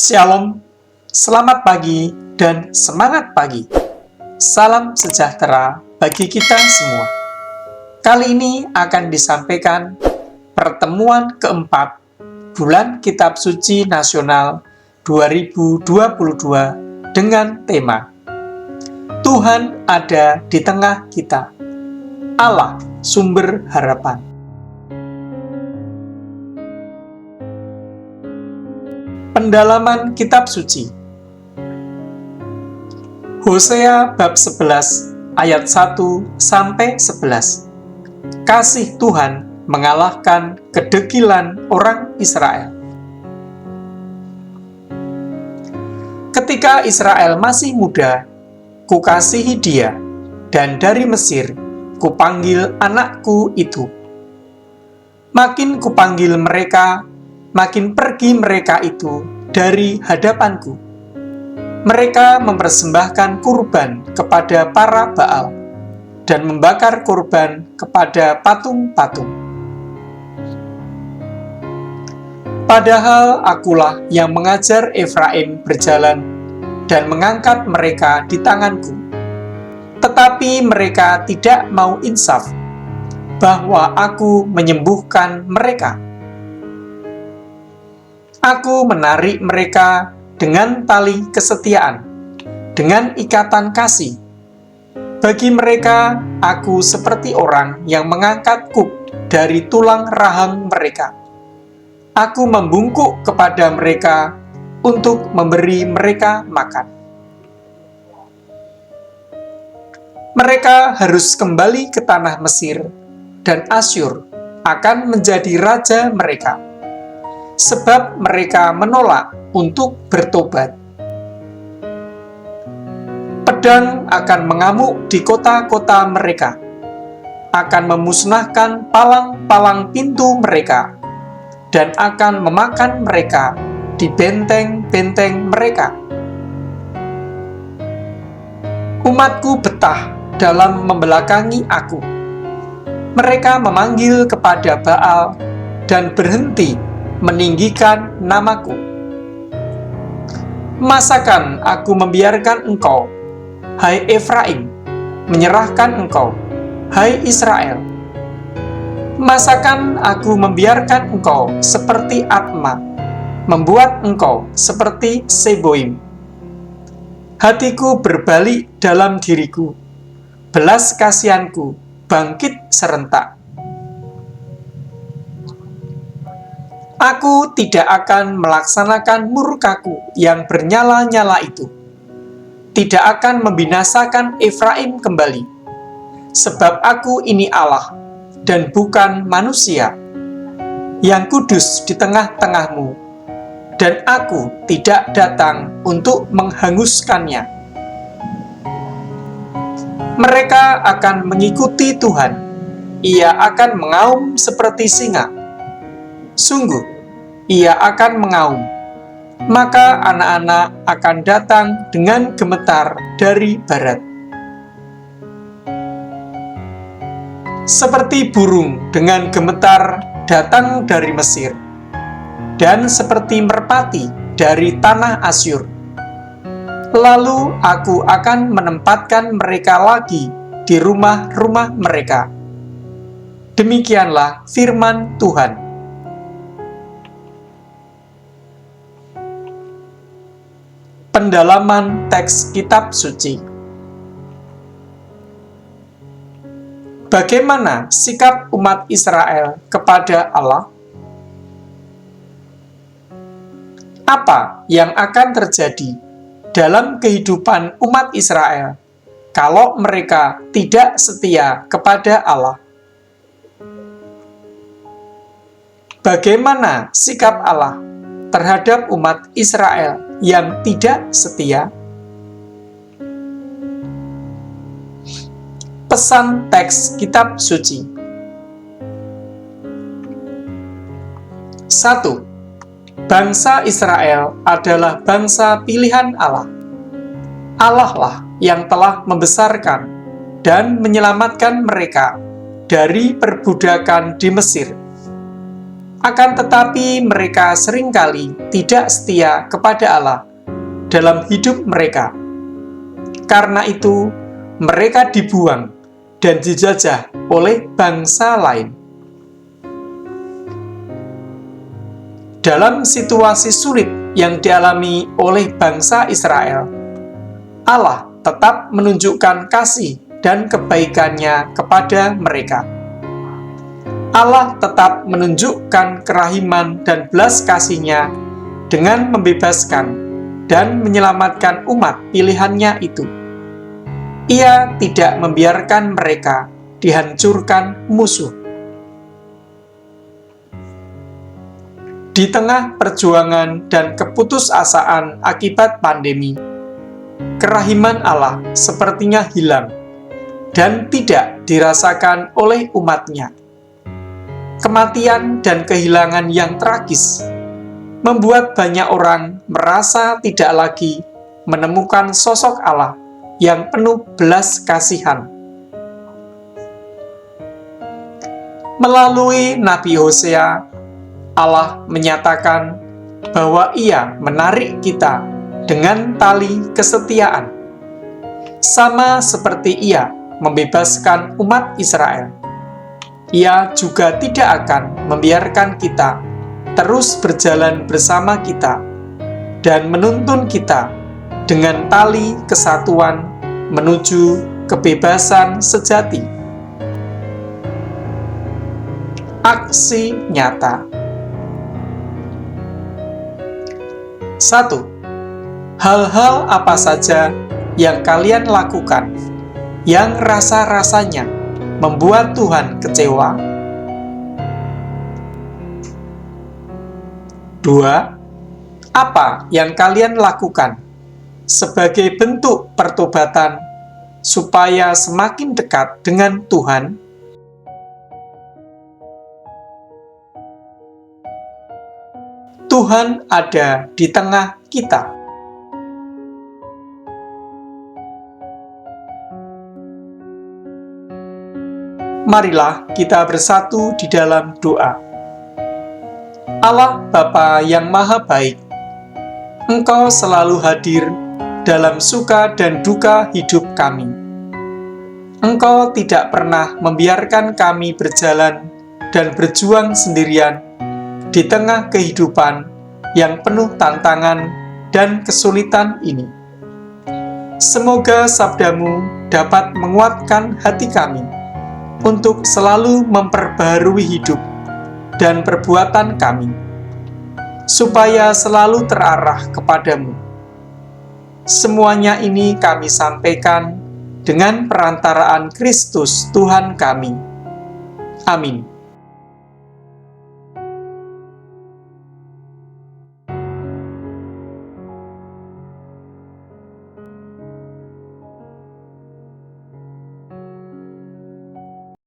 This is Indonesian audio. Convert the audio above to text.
Shalom, selamat pagi, dan semangat pagi. Salam sejahtera bagi kita semua. Kali ini akan disampaikan pertemuan keempat Bulan Kitab Suci Nasional 2022 dengan tema Tuhan ada di tengah kita, Allah sumber harapan. Pendalaman Kitab Suci. Hosea bab 11 ayat 1 sampai 11. Kasih Tuhan mengalahkan kedegilan orang Israel. Ketika Israel masih muda, kukasihi dia, dan dari Mesir kupanggil anakku itu. Makin kupanggil mereka, makin pergi mereka itu dari hadapanku. Mereka mempersembahkan kurban kepada para Baal dan membakar kurban kepada patung-patung. Padahal akulah yang mengajar Efraim berjalan dan mengangkat mereka di tanganku. Tetapi mereka tidak mau insaf bahwa aku menyembuhkan mereka. Aku menarik mereka dengan tali kesetiaan, dengan ikatan kasih. Bagi mereka, aku seperti orang yang mengangkat kup dari tulang rahang mereka. Aku membungkuk kepada mereka untuk memberi mereka makan. Mereka harus kembali ke tanah Mesir, dan Asyur akan menjadi raja mereka. Sebab mereka menolak untuk bertobat. Pedang akan mengamuk di kota-kota mereka, akan memusnahkan palang-palang pintu mereka, dan akan memakan mereka di benteng-benteng mereka. Umatku betah dalam membelakangi aku. Mereka memanggil kepada Baal dan berhenti meninggikan namaku. Masakan aku membiarkan engkau, hai Efraim, menyerahkan engkau, hai Israel? Masakan aku membiarkan engkau seperti Atma, membuat engkau seperti Seboim? Hatiku berbalik dalam diriku, belas kasihanku bangkit serentak. Aku tidak akan melaksanakan murkaku yang bernyala-nyala itu. Tidak akan membinasakan Efraim kembali. Sebab aku ini Allah, dan bukan manusia, yang kudus di tengah-tengahmu, dan aku tidak datang untuk menghanguskannya. Mereka akan mengikuti Tuhan. Ia akan mengaum seperti singa. Sungguh, ia akan mengaum, maka anak-anak akan datang dengan gemetar dari barat. Seperti burung dengan gemetar datang dari Mesir, dan seperti merpati dari tanah Asyur. Lalu aku akan menempatkan mereka lagi di rumah-rumah mereka. Demikianlah firman Tuhan. Pendalaman teks Kitab Suci. Bagaimana sikap umat Israel kepada Allah? Apa yang akan terjadi dalam kehidupan umat Israel kalau mereka tidak setia kepada Allah? Bagaimana sikap Allah terhadap umat Israel yang tidak setia? Pesan teks Kitab Suci. 1. Bangsa Israel adalah bangsa pilihan Allah. Allah lah yang telah membesarkan dan menyelamatkan mereka dari perbudakan di Mesir. Akan tetapi mereka seringkali tidak setia kepada Allah dalam hidup mereka. Karena itu, mereka dibuang dan dijajah oleh bangsa lain. Dalam situasi sulit yang dialami oleh bangsa Israel, Allah tetap menunjukkan kasih dan kebaikannya kepada mereka. Allah tetap menunjukkan kerahiman dan belas kasih-Nya dengan membebaskan dan menyelamatkan umat pilihan-Nya itu. Ia tidak membiarkan mereka dihancurkan musuh. Di tengah perjuangan dan keputusasaan akibat pandemi, kerahiman Allah sepertinya hilang dan tidak dirasakan oleh umat-Nya. Kematian dan kehilangan yang tragis membuat banyak orang merasa tidak lagi menemukan sosok Allah yang penuh belas kasihan. Melalui Nabi Hosea, Allah menyatakan bahwa Ia menarik kita dengan tali kesetiaan, sama seperti Ia membebaskan umat Israel. Ia juga tidak akan membiarkan kita terus berjalan bersama kita dan menuntun kita dengan tali kesatuan menuju kebebasan sejati. Aksi nyata. 1. Hal-hal apa saja yang kalian lakukan yang rasa-rasanya membuat Tuhan kecewa? 2. Apa yang kalian lakukan sebagai bentuk pertobatan supaya semakin dekat dengan Tuhan? Tuhan ada di tengah kita. Marilah kita bersatu di dalam doa. Allah Bapa yang Maha Baik, Engkau selalu hadir dalam suka dan duka hidup kami. Engkau tidak pernah membiarkan kami berjalan dan berjuang sendirian di tengah kehidupan yang penuh tantangan dan kesulitan ini. Semoga sabda-Mu dapat menguatkan hati kami untuk selalu memperbaharui hidup dan perbuatan kami, supaya selalu terarah kepadamu. Semuanya ini kami sampaikan dengan perantaraan Kristus Tuhan kami. Amin.